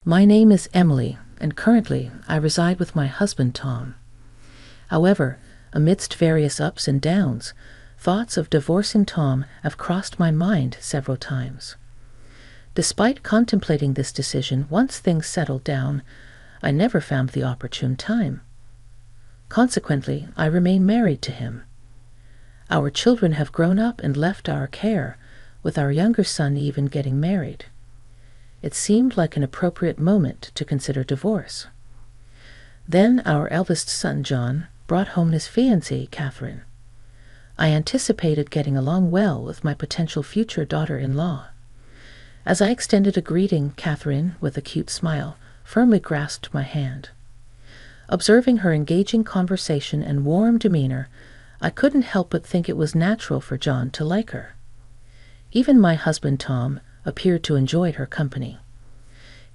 My name is Emily, and currently I reside with my husband Tom. However, amidst various ups and downs, thoughts of divorcing Tom have crossed my mind several times. Despite contemplating this decision once things settled down, I never found the opportune time. Consequently, I remain married to him. Our children have grown up and left our care, with our younger son even getting married. It seemed like an appropriate moment to consider divorce. Then our eldest son, John, brought home his fiancée, Catherine. I anticipated getting along well with my potential future daughter-in-law. As I extended a greeting, Catherine, with a cute smile, firmly grasped my hand. Observing her engaging conversation and warm demeanor, I couldn't help but think it was natural for John to like her. Even my husband, Tom, appeared to enjoy her company.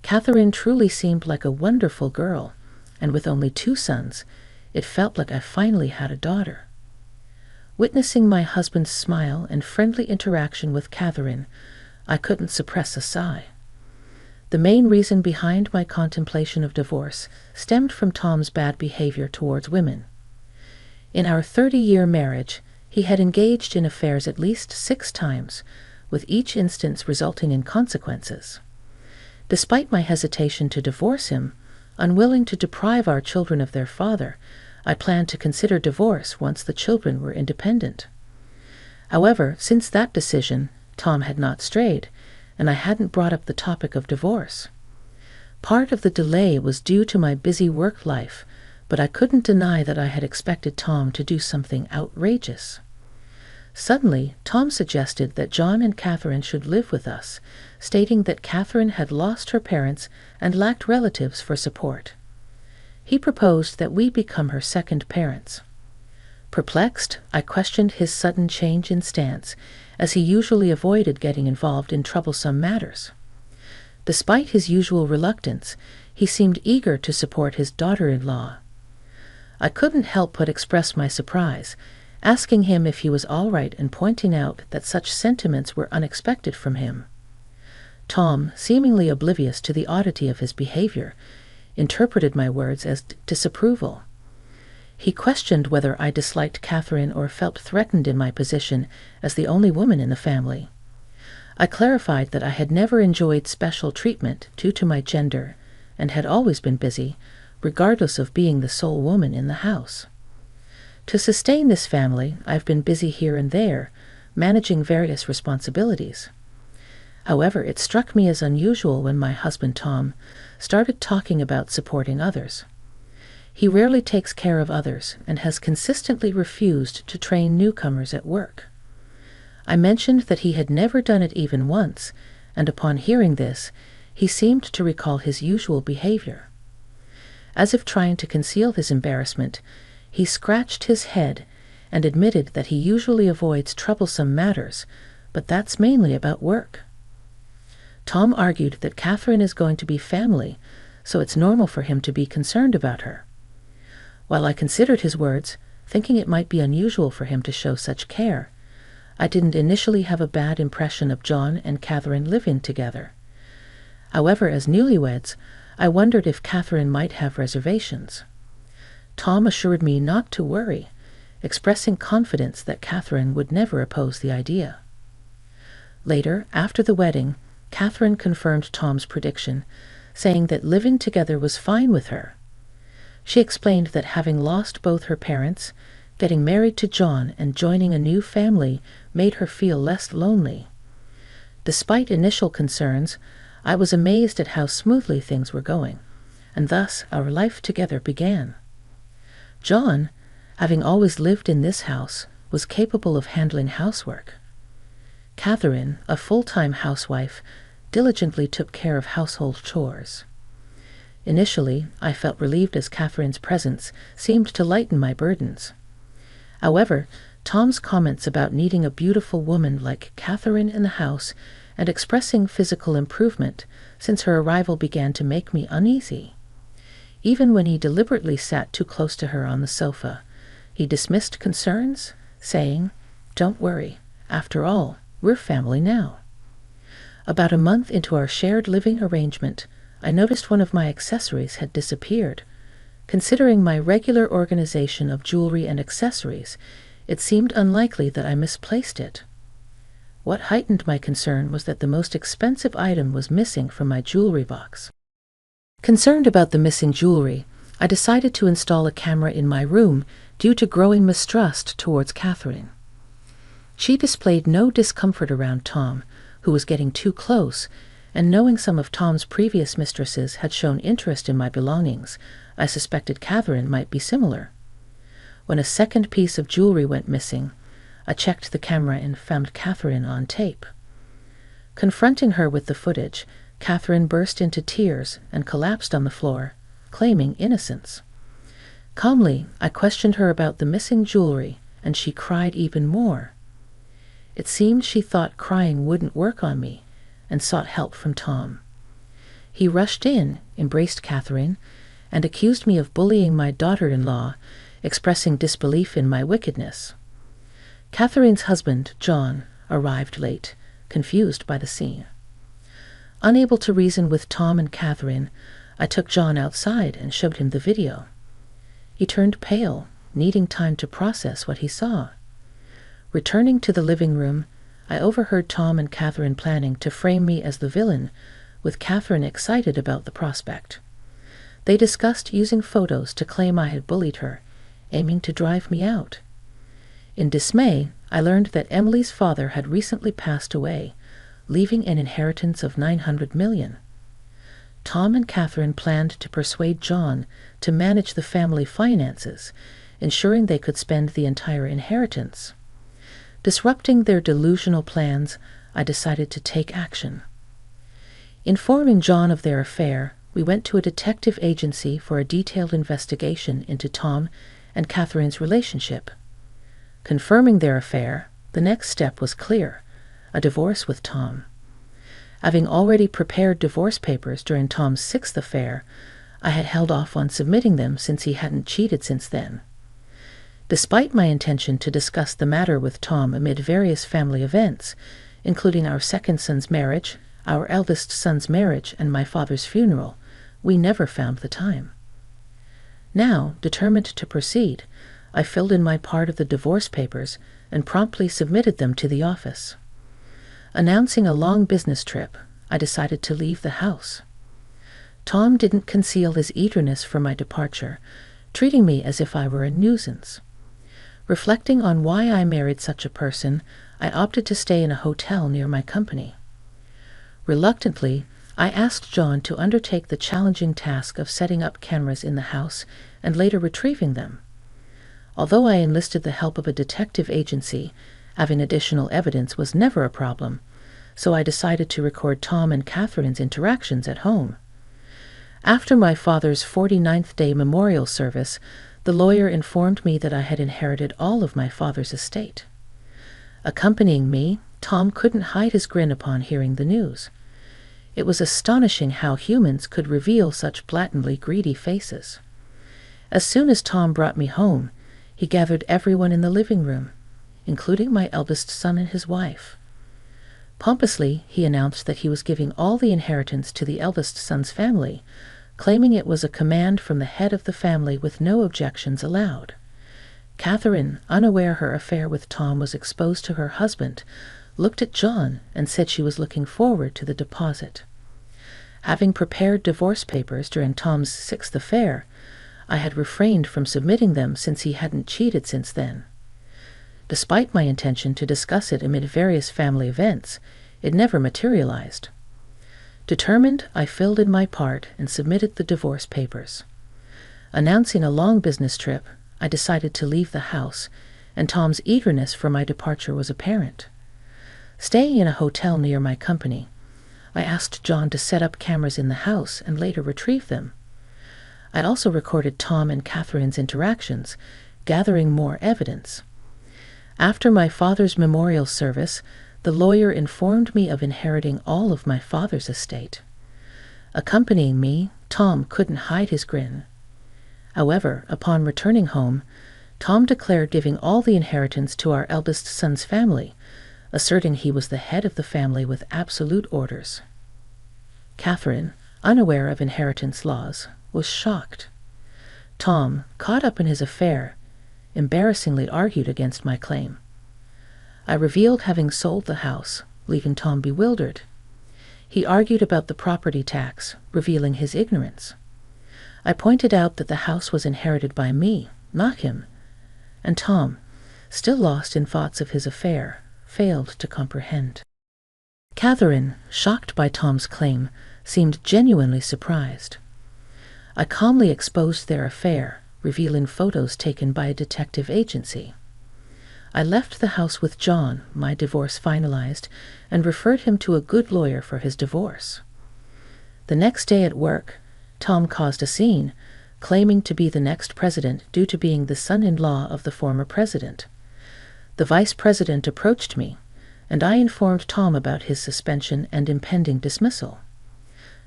Catherine truly seemed like a wonderful girl, and with only 2 sons, it felt like I finally had a daughter. Witnessing my husband's smile and friendly interaction with Catherine, I couldn't suppress a sigh. The main reason behind my contemplation of divorce stemmed from Tom's bad behavior towards women. In our 30-year marriage, he had engaged in affairs at least 6 times, with each instance resulting in consequences. Despite my hesitation to divorce him, unwilling to deprive our children of their father, I planned to consider divorce once the children were independent. However, since that decision, Tom had not strayed, and I hadn't brought up the topic of divorce. Part of the delay was due to my busy work life, but I couldn't deny that I had expected Tom to do something outrageous. Suddenly, Tom suggested that John and Catherine should live with us, stating that Catherine had lost her parents and lacked relatives for support. He proposed that we become her second parents. Perplexed, I questioned his sudden change in stance, as he usually avoided getting involved in troublesome matters. Despite his usual reluctance, he seemed eager to support his daughter-in-law. I couldn't help but express my surprise, asking him if he was all right and pointing out that such sentiments were unexpected from him. Tom, seemingly oblivious to the oddity of his behavior, interpreted my words as disapproval. He questioned whether I disliked Catherine or felt threatened in my position as the only woman in the family. I clarified that I had never enjoyed special treatment due to my gender and had always been busy, regardless of being the sole woman in the house. To sustain this family, I've been busy here and there, managing various responsibilities. However, it struck me as unusual when my husband Tom started talking about supporting others. He rarely takes care of others and has consistently refused to train newcomers at work. I mentioned that he had never done it even once, and upon hearing this, he seemed to recall his usual behavior. As if trying to conceal his embarrassment, he scratched his head and admitted that he usually avoids troublesome matters, but that's mainly about work. Tom argued that Catherine is going to be family, so it's normal for him to be concerned about her. While I considered his words, thinking it might be unusual for him to show such care, I didn't initially have a bad impression of John and Catherine living together. However, as newlyweds, I wondered if Catherine might have reservations. Tom assured me not to worry, expressing confidence that Catherine would never oppose the idea. Later, after the wedding, Catherine confirmed Tom's prediction, saying that living together was fine with her. She explained that having lost both her parents, getting married to John and joining a new family made her feel less lonely. Despite initial concerns, I was amazed at how smoothly things were going, and thus our life together began. John, having always lived in this house, was capable of handling housework. Catherine, a full-time housewife, diligently took care of household chores. Initially, I felt relieved as Catherine's presence seemed to lighten my burdens. However, Tom's comments about needing a beautiful woman like Catherine in the house and expressing physical improvement since her arrival began to make me uneasy. Even when he deliberately sat too close to her on the sofa, he dismissed concerns, saying, "Don't worry, after all, we're family now." About a month into our shared living arrangement, I noticed one of my accessories had disappeared. Considering my regular organization of jewelry and accessories, it seemed unlikely that I misplaced it. What heightened my concern was that the most expensive item was missing from my jewelry box. Concerned about the missing jewelry, I decided to install a camera in my room due to growing mistrust towards Catherine. She displayed no discomfort around Tom, who was getting too close, and knowing some of Tom's previous mistresses had shown interest in my belongings, I suspected Catherine might be similar. When a second piece of jewelry went missing, I checked the camera and found Catherine on tape. Confronting her with the footage, Catherine burst into tears and collapsed on the floor, claiming innocence. Calmly, I questioned her about the missing jewelry, and she cried even more. It seemed she thought crying wouldn't work on me, and sought help from Tom. He rushed in, embraced Catherine, and accused me of bullying my daughter-in-law, expressing disbelief in my wickedness. Catherine's husband, John, arrived late, confused by the scene. Unable to reason with Tom and Catherine, I took John outside and showed him the video. He turned pale, needing time to process what he saw. Returning to the living room, I overheard Tom and Catherine planning to frame me as the villain, with Catherine excited about the prospect. They discussed using photos to claim I had bullied her, aiming to drive me out. In dismay, I learned that Emily's father had recently passed away, leaving an inheritance of $900 million. Tom and Catherine planned to persuade John to manage the family finances, ensuring they could spend the entire inheritance. Disrupting their delusional plans, I decided to take action. Informing John of their affair, we went to a detective agency for a detailed investigation into Tom and Catherine's relationship. Confirming their affair, the next step was clear: a divorce with Tom. Having already prepared divorce papers during Tom's sixth affair, I had held off on submitting them since he hadn't cheated since then. Despite my intention to discuss the matter with Tom amid various family events, including our second son's marriage, our eldest son's marriage, and my father's funeral, we never found the time. Now, determined to proceed, I filled in my part of the divorce papers and promptly submitted them to the office. Announcing a long business trip, I decided to leave the house. Tom didn't conceal his eagerness for my departure, treating me as if I were a nuisance. Reflecting on why I married such a person, I opted to stay in a hotel near my company. Reluctantly, I asked John to undertake the challenging task of setting up cameras in the house and later retrieving them. Although I enlisted the help of a detective agency, having additional evidence was never a problem, so I decided to record Tom and Catherine's interactions at home. After my father's 49th day memorial service, the lawyer informed me that I had inherited all of my father's estate. Accompanying me, Tom couldn't hide his grin upon hearing the news. It was astonishing how humans could reveal such blatantly greedy faces. As soon as Tom brought me home, he gathered everyone in the living room, including my eldest son and his wife. Pompously, he announced that he was giving all the inheritance to the eldest son's family, claiming it was a command from the head of the family with no objections allowed. Catherine, unaware her affair with Tom was exposed to her husband, looked at John and said she was looking forward to the deposit. Having prepared divorce papers during Tom's sixth affair, I had refrained from submitting them since he hadn't cheated since then. Despite my intention to discuss it amid various family events, it never materialized. Determined, I filled in my part and submitted the divorce papers. Announcing a long business trip, I decided to leave the house, and Tom's eagerness for my departure was apparent. Staying in a hotel near my company, I asked John to set up cameras in the house and later retrieve them. I also recorded Tom and Catherine's interactions, gathering more evidence. After my father's memorial service, the lawyer informed me of inheriting all of my father's estate. Accompanying me, Tom couldn't hide his grin. However, upon returning home, Tom declared giving all the inheritance to our eldest son's family, asserting he was the head of the family with absolute orders. Catherine, unaware of inheritance laws, was shocked. Tom, caught up in his affair, embarrassingly argued against my claim. I revealed having sold the house, leaving Tom bewildered. He argued about the property tax, revealing his ignorance. I pointed out that the house was inherited by me, not him, and Tom, still lost in thoughts of his affair, failed to comprehend. Catherine, shocked by Tom's claim, seemed genuinely surprised. I calmly exposed their affair, revealing photos taken by a detective agency. I left the house with John, my divorce finalized, and referred him to a good lawyer for his divorce. The next day at work, Tom caused a scene, claiming to be the next president due to being the son-in-law of the former president. The vice president approached me, and I informed Tom about his suspension and impending dismissal.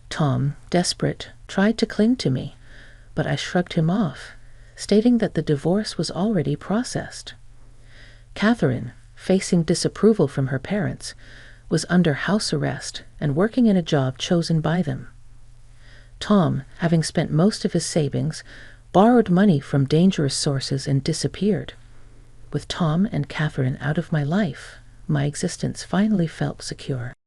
Tom, desperate, tried to cling to me, but I shrugged him off, stating that the divorce was already processed. Catherine, facing disapproval from her parents, was under house arrest and working in a job chosen by them. Tom, having spent most of his savings, borrowed money from dangerous sources and disappeared. With Tom and Catherine out of my life, my existence finally felt secure.